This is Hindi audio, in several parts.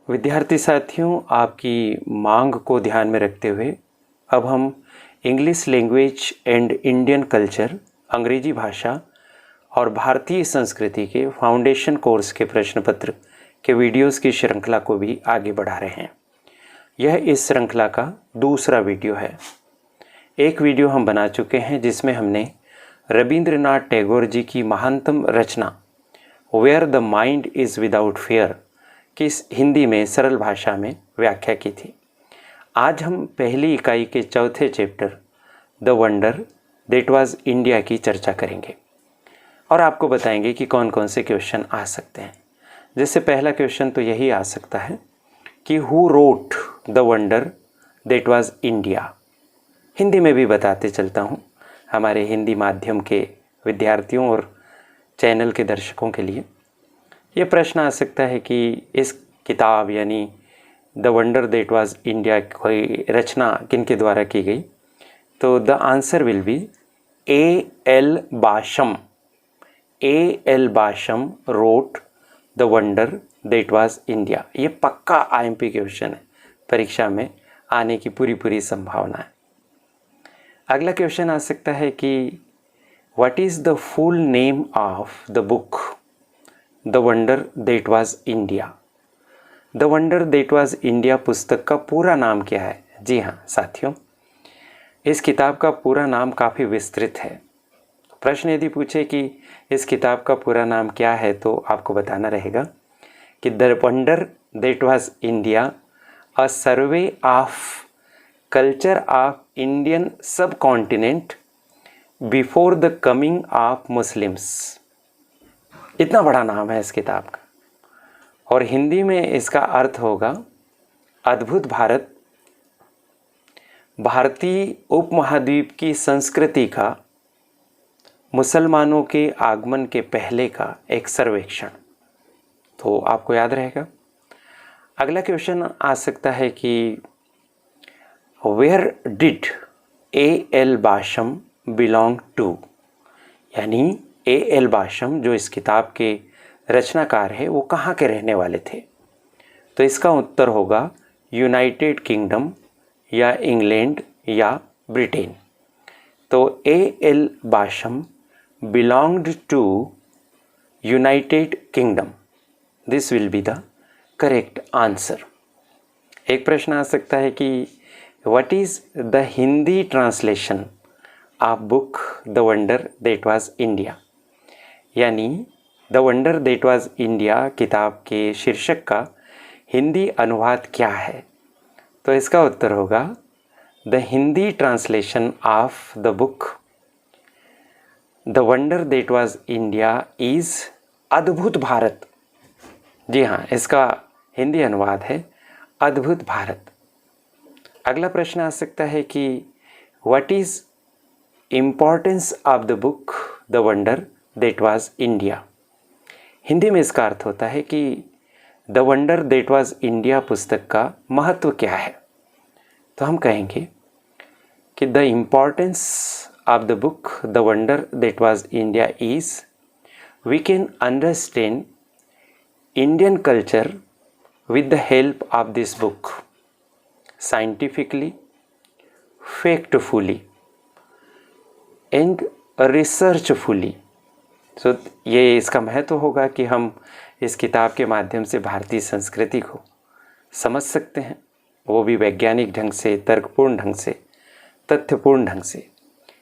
विद्यार्थी साथियों, आपकी मांग को ध्यान में रखते हुए अब हम English language and Indian culture, अंग्रेजी भाषा और भारतीय संस्कृति के फाउंडेशन कोर्स के प्रश्न पत्र के वीडियोस की श्रृंखला को भी आगे बढ़ा रहे हैं। यह इस श्रृंखला का दूसरा वीडियो है। एक वीडियो हम बना चुके हैं जिसमें हमने रविंद्रनाथ टैगोर जी की महानतम रचना where the mind is without fear की हिंदी में सरल भाषा में व्याख्या की थी। आज हम पहली इकाई के चौथे chapter the wonder that was India की चर्चा करेंगे और आपको बताएंगे कि कौन कौन से क्वेश्चन आ सकते हैं। जैसे पहला क्वेश्चन तो यही आ सकता है कि who wrote the wonder that was India. Hindi में भी बताते चलता हूँ हमारे हिंदी माध्यम के विद्यार्थियों और चैनल के दर्शकों के लिए। ये प्रश्न आ सकता है कि इस किताब यानी the wonder that was India कोई रचना किनके द्वारा की गई, तो the answer will be A L. Basham. A L. Basham wrote the wonder that was India. ये पक्का आईएमपी क्वेश्चन है, परीक्षा में आने की पूरी संभावना है। अगला क्वेश्चन आ सकता है कि what is the full name of the book the wonder that was India. The wonder that was India पुस्तक का पूरा नाम क्या है? जी हाँ साथियों, इस किताब का पूरा नाम काफ़ी विस्तृत है। प्रश्न यदि पूछे कि इस किताब का पूरा नाम क्या है तो आपको बताना रहेगा कि the wonder that was India, a survey of culture of Indian subcontinent before the coming of Muslims. इतना बड़ा नाम है इस किताब का और हिंदी में इसका अर्थ होगा अद्भुत भारत, भारतीय उपमहाद्वीप की संस्कृति का मुसलमानों के आगमन के पहले का एक सर्वेक्षण। तो आपको याद रहेगा। अगला क्वेश्चन आ सकता है कि where did A L. Basham belong to, यानी ए.एल. बाशम जो इस किताब के रचनाकार है वो कहाँ के रहने वाले थे। तो इसका उत्तर होगा यूनाइटेड किंगडम या इंग्लैंड या ब्रिटेन। तो A L. Basham belonged to United Kingdom. This will be the correct answer. एक प्रश्न आ सकता है कि what is the Hindi translation of book the wonder that was India, यानी the wonder that was India किताब के शीर्षक का हिंदी अनुवाद क्या है। तो इसका उत्तर होगा the Hindi translation of the book the wonder that was India is अद्भुत भारत। जी हाँ, इसका हिंदी अनुवाद है अद्भुत भारत। अगला प्रश्न आ सकता है कि what is importance of the book the wonder that was India. Hindi में इसका अर्थ होता है कि the wonder that was India पुस्तक का महत्व क्या है। तो हम कहेंगे कि the importance of the book the wonder that was India is we can understand Indian culture with the help of this book scientifically, factfully and researchfully। So ये इसका महत्व होगा कि हम इस किताब के माध्यम से भारतीय संस्कृति को समझ सकते हैं, वो भी वैज्ञानिक ढंग से, तर्कपूर्ण ढंग से, तथ्यपूर्ण ढंग से।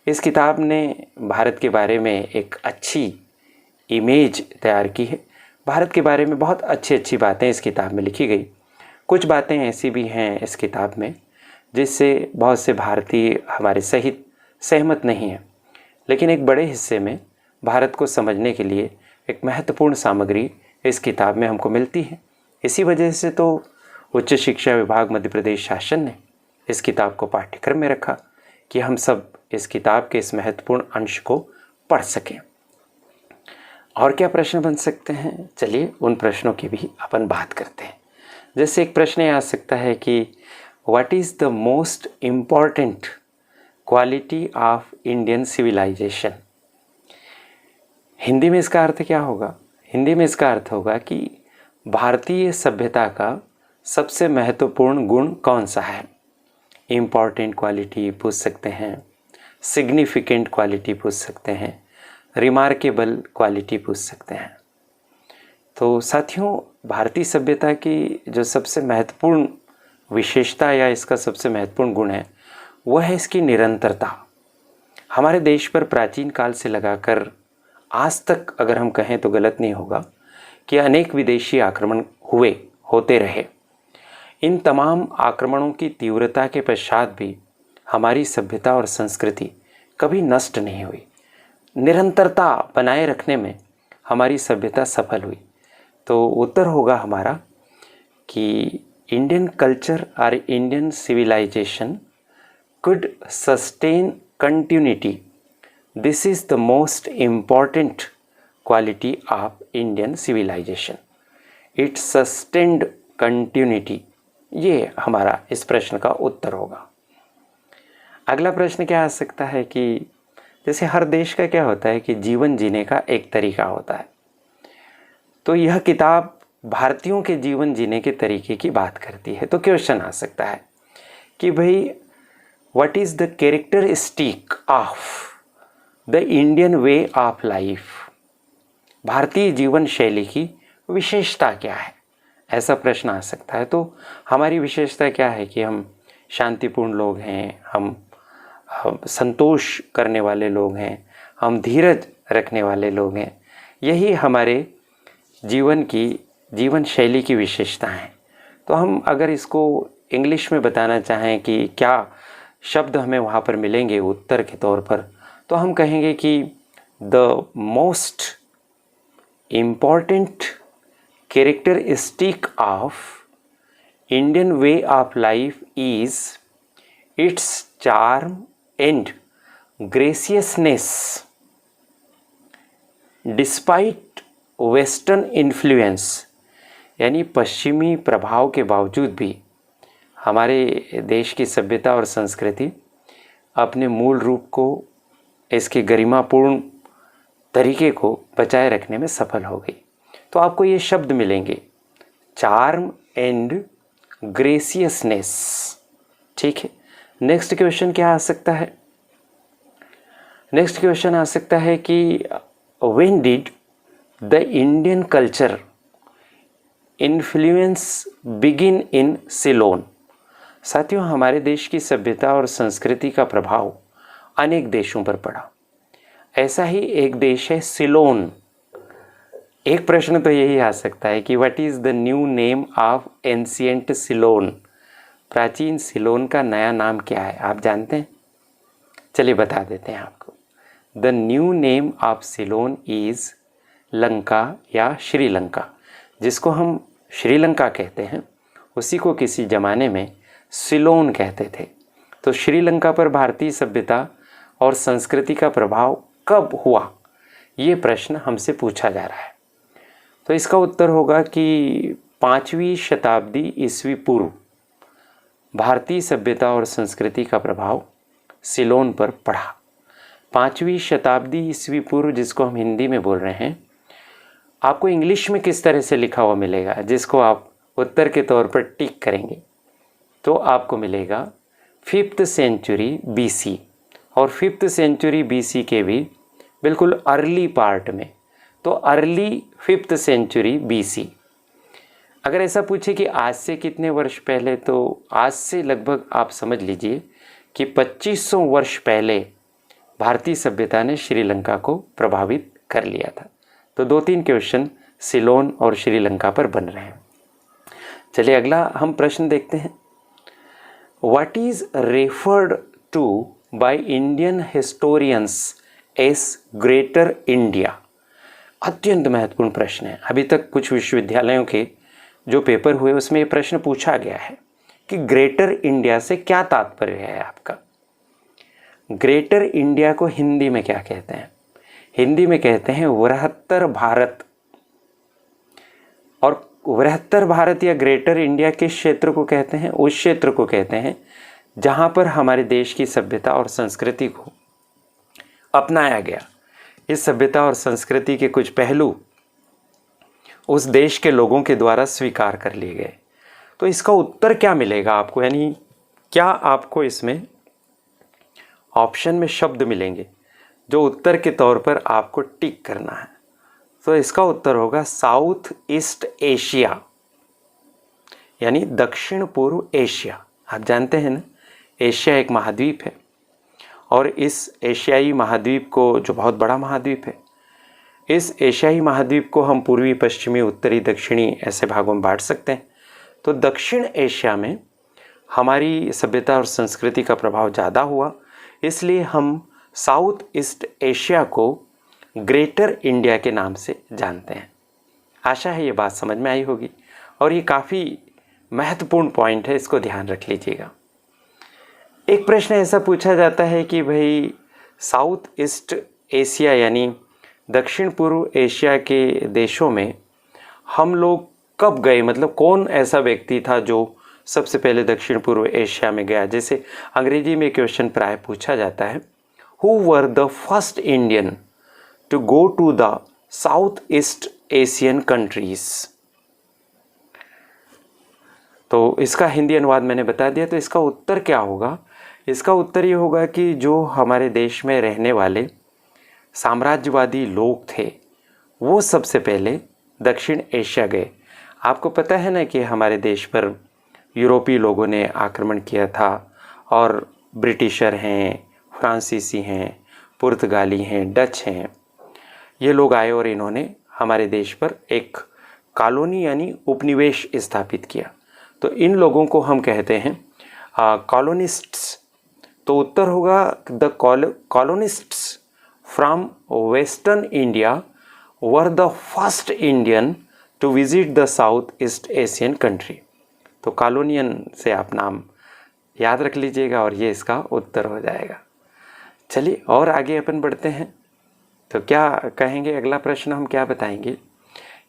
इस किताब ने भारत के बारे में एक अच्छी इमेज तैयार की है। भारत के बारे में बहुत अच्छी बातें इस किताब में लिखी गई। कुछ बातें ऐसी भी हैं इस किताब में जिससे बहुत से भारतीय हमारे सहित सहमत नहीं हैं, लेकिन एक बड़े हिस्से में भारत को समझने के लिए एक महत्वपूर्ण सामग्री इस किताब में हमको मिलती है। इसी वजह से तो उच्च शिक्षा विभाग मध्य प्रदेश शासन ने इस किताब को पाठ्यक्रम में रखा कि हम सब इस किताब के इस महत्वपूर्ण अंश को पढ़ सकें। और क्या प्रश्न बन सकते हैं, चलिए उन प्रश्नों की भी अपन बात करते हैं। जैसे एक प्रश्न आ सकता है कि what is the most important quality of Indian civilisation. Hindi में इसका अर्थ क्या होगा? हिंदी में इसका अर्थ होगा कि भारतीय सभ्यता का सबसे महत्वपूर्ण गुण कौन सा है? इम्पॉर्टेंट क्वालिटी पूछ सकते हैं, सिग्निफिकेंट क्वालिटी पूछ सकते हैं, रिमार्केबल क्वालिटी पूछ सकते हैं। तो साथियों, भारतीय सभ्यता की जो सबसे महत्वपूर्ण विशेषता या इसका सबसे महत्वपूर्ण गुण है वह है इसकी निरंतरता। हमारे देश पर प्राचीन काल से लगाकर आज तक अगर हम कहें तो गलत नहीं होगा कि अनेक विदेशी आक्रमण होते रहे। इन तमाम आक्रमणों की तीव्रता के पश्चात भी हमारी सभ्यता और संस्कृति कभी नष्ट नहीं हुई। निरंतरता बनाए रखने में हमारी सभ्यता सफल हुई। तो उत्तर होगा हमारा कि इंडियन कल्चर और Indian civilisation could sustain continuity. This is the most important quality of Indian civilization. It sustained continuity. ये हमारा इस प्रश्न का उत्तर होगा। अगला प्रश्न क्या आ सकता है कि जैसे हर देश का क्या होता है कि जीवन जीने का एक तरीका होता है, तो यह किताब भारतीयों के जीवन जीने के तरीके की बात करती है। तो क्वेश्चन आ सकता है कि भाई what is the characteristic of the Indian way of life? Bharatiya Jeevan शैली की विशेषता क्या है, ऐसा प्रश्न आ सकता है। तो हमारी विशेषता क्या है कि हम शांतिपूर्ण लोग हैं, हम संतोष करने वाले लोग हैं, हम धीरज रखने वाले लोग हैं। यही हमारे जीवन शैली की विशेषता है। तो हम अगर इसको इंग्लिश में बताना चाहें कि क्या शब्द हमें वहाँ पर मिलेंगे उत्तर के तौर पर, तो हम कहेंगे कि the most important characteristic of Indian way of life is its charm and graciousness despite western influence. यानी पश्चिमी प्रभाव के बावजूद भी हमारे देश की सभ्यता और संस्कृति अपने मूल रूप को, इसके गरिमापूर्ण तरीके को बचाए रखने में सफल हो गई। तो आपको ये शब्द मिलेंगे, चार्म एंड ग्रेसियसनेस। ठीक है, नेक्स्ट क्वेश्चन क्या आ सकता है? नेक्स्ट क्वेश्चन आ सकता है कि when did the Indian culture influence begin in Ceylon? साथियों, हमारे देश की सभ्यता और संस्कृति का प्रभाव अनेक देशों पर पड़ा। ऐसा ही एक देश है सिलोन। एक प्रश्न तो यही आ सकता है कि what is the new name of ancient Ceylon? प्राचीन सिलोन का नया नाम क्या है, आप जानते हैं? चलिए बता देते हैं आपको। The new name of Ceylon is Lanka या श्रीलंका। जिसको हम श्रीलंका कहते हैं उसी को किसी ज़माने में सिलोन कहते थे। तो श्रीलंका पर भारतीय सभ्यता और संस्कृति का प्रभाव कब हुआ, ये प्रश्न हमसे पूछा जा रहा है। तो इसका उत्तर होगा कि 5वीं शताब्दी ईस्वी पूर्व भारतीय सभ्यता और संस्कृति का प्रभाव सिलोन पर पड़ा। 5वीं शताब्दी ईस्वी पूर्व, जिसको हम हिंदी में बोल रहे हैं, आपको इंग्लिश में किस तरह से लिखा हुआ मिलेगा, जिसको आप उत्तर के तौर पर टिक करेंगे तो आपको मिलेगा 5th सेंचुरी BC। और 5th सेंचुरी BC के भी बिल्कुल अर्ली पार्ट में, तो अर्ली 5th सेंचुरी BC। अगर ऐसा पूछे कि आज से कितने वर्ष पहले, तो आज से लगभग आप समझ लीजिए कि 2500 वर्ष पहले भारतीय सभ्यता ने श्रीलंका को प्रभावित कर लिया था। तो 2-3 क्वेश्चन सिलोन और श्रीलंका पर बन रहे हैं। चलिए अगला हम प्रश्न देखते हैं। What is referred to by Indian historians as Greater India? अत्यंत महत्वपूर्ण प्रश्न है। अभी तक कुछ विश्वविद्यालयों के जो पेपर हुए उसमें ये प्रश्न पूछा गया है कि ग्रेटर इंडिया से क्या तात्पर्य है आपका। ग्रेटर इंडिया को हिंदी में क्या कहते हैं? हिंदी में कहते हैं वृहत्तर भारत। और वृहत्तर भारत या ग्रेटर इंडिया किस क्षेत्र को कहते हैं? उस क्षेत्र को कहते हैं जहाँ पर हमारे देश की सभ्यता और संस्कृति को अपनाया गया। इस सभ्यता और संस्कृति के कुछ पहलू उस देश के लोगों के द्वारा स्वीकार कर लिए गए। तो इसका उत्तर क्या मिलेगा आपको, यानी क्या आपको इसमें ऑप्शन में शब्द मिलेंगे जो उत्तर के तौर पर आपको टिक करना है। तो इसका उत्तर होगा साउथ ईस्ट एशिया, यानी दक्षिण पूर्व एशिया। आप जानते हैं ना, एशिया एक महाद्वीप है और इस एशियाई महाद्वीप को, जो बहुत बड़ा महाद्वीप है, इस एशियाई महाद्वीप को हम पूर्वी, पश्चिमी, उत्तरी, दक्षिणी ऐसे भागों में बांट सकते हैं। तो दक्षिण एशिया में हमारी सभ्यता और संस्कृति का प्रभाव ज़्यादा हुआ, इसलिए हम साउथ ईस्ट एशिया को ग्रेटर इंडिया के नाम से जानते हैं। आशा है ये बात समझ में आई होगी और ये काफ़ी महत्वपूर्ण पॉइंट है, इसको ध्यान रख लीजिएगा। एक प्रश्न ऐसा पूछा जाता है कि भाई साउथ ईस्ट एशिया यानी दक्षिण पूर्व एशिया के देशों में हम लोग कब गए, मतलब कौन ऐसा व्यक्ति था जो सबसे पहले दक्षिण पूर्व एशिया में गया। जैसे अंग्रेजी में क्वेश्चन प्राय पूछा जाता है, who were the first Indian to go to the south east Asian countries. तो इसका हिंदी अनुवाद मैंने बता दिया। तो इसका उत्तर क्या होगा, इसका उत्तर ये होगा कि जो हमारे देश में रहने वाले साम्राज्यवादी लोग थे वो सबसे पहले दक्षिण एशिया गए। आपको पता है ना कि हमारे देश पर यूरोपीय लोगों ने आक्रमण किया था और ब्रिटिशर हैं, फ्रांसीसी हैं, पुर्तगाली हैं, डच हैं, ये लोग आए और इन्होंने हमारे देश पर एक कॉलोनी यानी उपनिवेश स्थापित किया। तो इन लोगों को हम कहते हैं कॉलोनिस्ट्स। तो उत्तर होगा the colonists from western India were the first Indian to visit the south east Asian country. तो कॉलोनियन से आप नाम याद रख लीजिएगा और ये इसका उत्तर हो जाएगा। चलिए और आगे अपन बढ़ते हैं। तो क्या कहेंगे, अगला प्रश्न हम क्या बताएंगे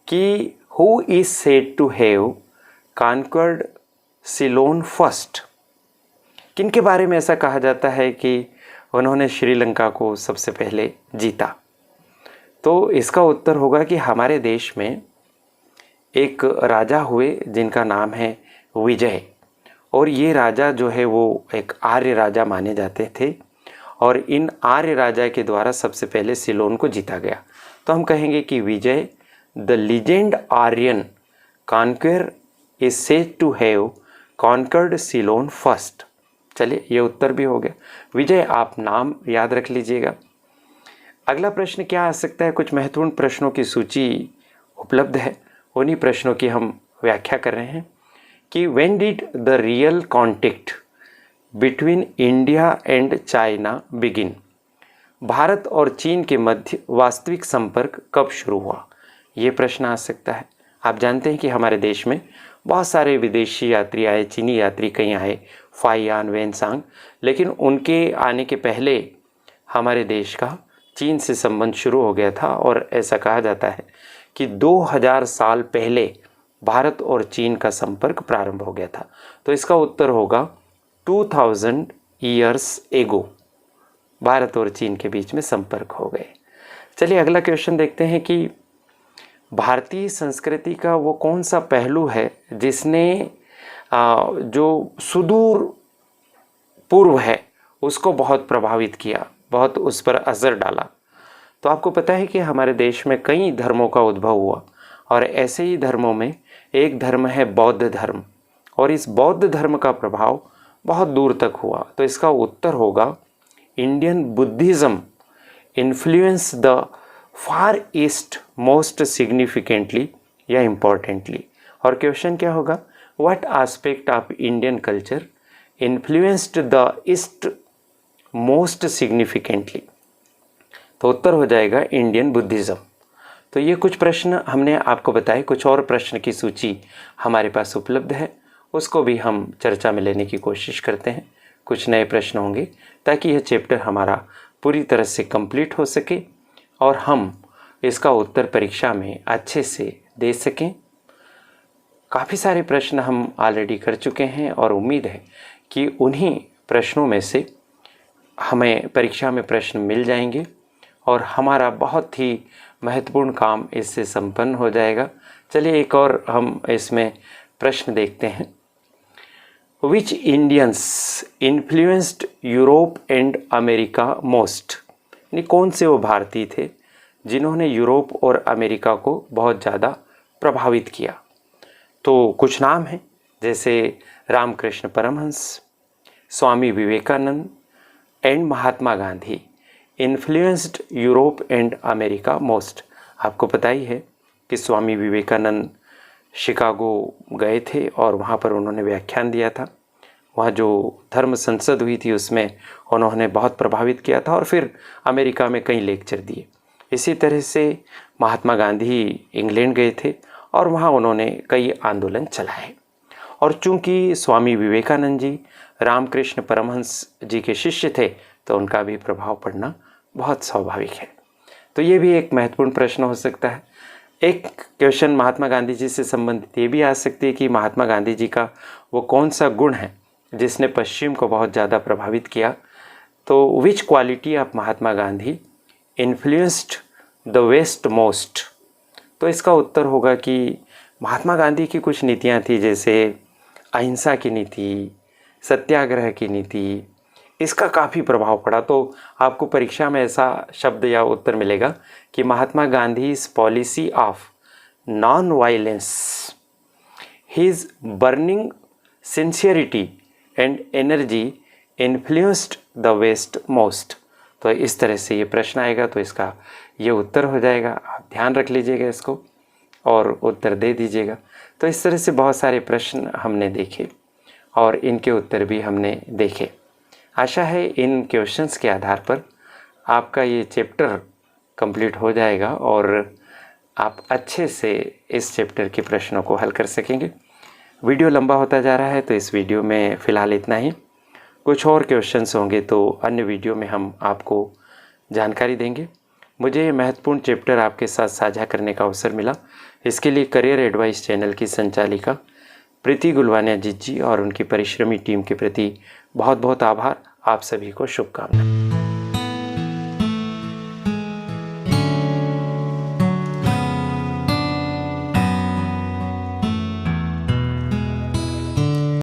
कि who is said to have conquered Ceylon first. किन के बारे में ऐसा कहा जाता है कि उन्होंने श्रीलंका को सबसे पहले जीता। तो इसका उत्तर होगा कि हमारे देश में एक राजा हुए जिनका नाम है विजय, और ये राजा जो है वो एक आर्य राजा माने जाते थे और इन आर्य राजा के द्वारा सबसे पहले सिलोन को जीता गया। तो हम कहेंगे कि Vijay the legend Aryan conqueror is said to have conquered Ceylon first. चलिए ये उत्तर भी हो गया। विजय आप नाम याद रख लीजिएगा। अगला प्रश्न क्या आ सकता है, कुछ महत्वपूर्ण प्रश्नों की सूची उपलब्ध है, उन्हीं प्रश्नों की हम व्याख्या कर रहे हैं कि when did the real contact between India and China begin. Bharat और चीन के मध्य वास्तविक संपर्क कब शुरू हुआ, ये प्रश्न आ सकता है। आप जानते हैं कि हमारे देश में बहुत सारे विदेशी यात्री आए, चीनी यात्री कहीं आए, फाइयान, वेनसांग, लेकिन उनके आने के पहले हमारे देश का चीन से संबंध शुरू हो गया था और ऐसा कहा जाता है कि 2000 साल पहले भारत और चीन का संपर्क प्रारंभ हो गया था। तो इसका उत्तर होगा 2000 ईयर्स एगो भारत और चीन के बीच में संपर्क हो गए। चलिए अगला क्वेश्चन देखते हैं कि भारतीय संस्कृति का वो कौन सा पहलू है जिसने जो सुदूर पूर्व है उसको बहुत प्रभावित किया, बहुत उस पर असर डाला। तो आपको पता है कि हमारे देश में कई धर्मों का उद्भव हुआ और ऐसे ही धर्मों में एक धर्म है बौद्ध धर्म, और इस बौद्ध धर्म का प्रभाव बहुत दूर तक हुआ। तो इसका उत्तर होगा Indian Buddhism influence the far east most significantly या इम्पॉर्टेंटली। और क्वेश्चन क्या होगा, what aspect of Indian culture influenced the east most significantly. तो उत्तर हो जाएगा इंडियन बुद्धिज़्म। तो ये कुछ प्रश्न हमने आपको बताए, कुछ और प्रश्न की सूची हमारे पास उपलब्ध है, उसको भी हम चर्चा में लेने की कोशिश करते हैं। कुछ नए प्रश्न होंगे ताकि यह चैप्टर हमारा पूरी तरह से कंप्लीट हो सके और हम इसका उत्तर परीक्षा में अच्छे से दे सकें। काफ़ी सारे प्रश्न हम ऑलरेडी कर चुके हैं और उम्मीद है कि उन्हीं प्रश्नों में से हमें परीक्षा में प्रश्न मिल जाएंगे और हमारा बहुत ही महत्वपूर्ण काम इससे संपन्न हो जाएगा। चलिए एक और हम इसमें प्रश्न देखते हैं which Indians influenced Europe and America most, यानी कौन से वो भारतीय थे जिन्होंने यूरोप और अमेरिका को बहुत ज़्यादा प्रभावित किया। तो कुछ नाम हैं जैसे Ramakrishna Paramahamsa, Swami Vivekananda and Mahatma Gandhi influenced Europe and America most. आपको पता ही है कि स्वामी विवेकानंद शिकागो गए थे और वहाँ पर उन्होंने व्याख्यान दिया था। वहाँ जो धर्म संसद हुई थी उसमें उन्होंने बहुत प्रभावित किया था और फिर अमेरिका में कई लेक्चर दिए। इसी तरह से महात्मा गांधी इंग्लैंड गए थे और वहाँ उन्होंने कई आंदोलन चलाए। और चूंकि स्वामी विवेकानंद जी रामकृष्ण परमहंस जी के शिष्य थे तो उनका भी प्रभाव पड़ना बहुत स्वाभाविक है। तो ये भी एक महत्वपूर्ण प्रश्न हो सकता है। एक क्वेश्चन महात्मा गांधी जी से संबंधित ये भी आ सकती है कि महात्मा गांधी जी का वो कौन सा गुण है जिसने पश्चिम को बहुत ज़्यादा प्रभावित किया। तो which quality of Mahatma Gandhi influenced the waste most. तो इसका उत्तर होगा कि महात्मा गांधी की कुछ नीतियाँ थी जैसे अहिंसा की नीति, सत्याग्रह की नीति, इसका काफ़ी प्रभाव पड़ा। तो आपको परीक्षा में ऐसा शब्द या उत्तर मिलेगा कि Mahatma Gandhi's policy of non violence, his burning sincerity and energy influenced the waste most. तो इस तरह से ये प्रश्न आएगा तो इसका ये उत्तर हो जाएगा। आप ध्यान रख लीजिएगा इसको और उत्तर दे दीजिएगा। तो इस तरह से बहुत सारे प्रश्न हमने देखे और इनके उत्तर भी हमने देखे। आशा है इन क्वेश्चंस के आधार पर आपका ये चैप्टर कंप्लीट हो जाएगा और आप अच्छे से इस चैप्टर के प्रश्नों को हल कर सकेंगे। वीडियो लंबा होता जा रहा है तो इस वीडियो में फ़िलहाल इतना ही। कुछ और क्वेश्चंस होंगे तो अन्य वीडियो में हम आपको जानकारी देंगे। मुझे महत्वपूर्ण चैप्टर आपके साथ साझा करने का अवसर मिला। इसके लिए करियर एडवाइस चैनल की संचालिका प्रीति गुलवानिया जी और उनकी परिश्रमी टीम के प्रति बहुत बहुत आभार। आप सभी को शुभकामनाएं।